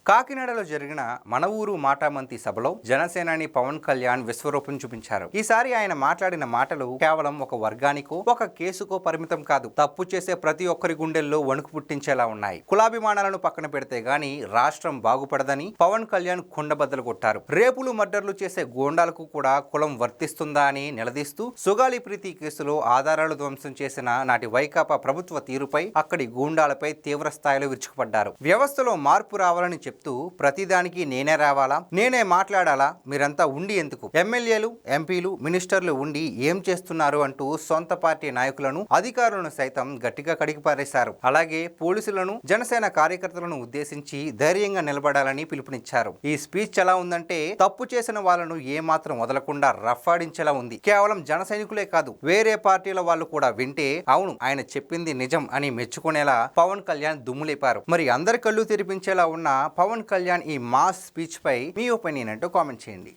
కాకినాడలో జరిగిన మన ఊరు మాటామంతి సభలో జనసేనాని పవన్ కళ్యాణ్ విశ్వరూపం చూపించారు. ఈసారి ఆయన మాట్లాడిన మాటలు కేవలం ఒక వర్గానికో ఒక కేసుకో పరిమితం కాదు. తప్పు చేసే ప్రతి ఒక్కరి గుండెల్లో వణుకు పుట్టించేలా ఉన్నాయి. కులాభిమానాలను పక్కన పెడితే గాని రాష్ట్రం బాగుపడదని పవన్ కళ్యాణ్ కుండబద్దలు కొట్టారు. రేపులు మర్డర్లు చేసే గోండాలకు కూడా కులం వర్తిస్తుందా అని నిలదీస్తూ సుగాలి ప్రీతి కేసులో ఆధారాలు ధ్వంసం చేసిన నాటి వైకాపా ప్రభుత్వ తీరుపై అక్కడి గూండాలపై తీవ్ర స్థాయిలో విరుచుకుపడ్డారు. వ్యవస్థలో మార్పు రావాలని చెప్తూ ప్రతిదానికి నేనే రావాలా, నేనే మాట్లాడాలా, మీరంతా ఉండి ఎందుకు, ఎమ్మెల్యేలు ఎంపీలు మినిస్టర్లు ఉండి ఏం చేస్తున్నారు అంటూ సొంత పార్టీ నాయకులను అధికారులను సైతం గట్టిగా కడిగిపారేశారు. అలాగే పోలీసులను జనసేన కార్యకర్తలను ఉద్దేశించి ధైర్యంగా నిలబడాలని పిలుపునిచ్చారు. ఈ స్పీచ్ ఎలా ఉందంటే తప్పు చేసిన వాళ్ళను ఏమాత్రం వదలకుండా రఫాడించేలా ఉంది. కేవలం జన సైనికులే కాదు, వేరే పార్టీల వాళ్ళు కూడా వింటే అవును ఆయన చెప్పింది నిజం అని మెచ్చుకునేలా పవన్ కళ్యాణ్ దుమ్ములేపారు. మరి అందరి కళ్ళు తెరిపించేలా ఉన్న పవన్ కళ్యాణ్ ఈ మాస్ స్పీచ్ పై మీ ఒపీనియన్ అంటూ కామెంట్ చేయండి.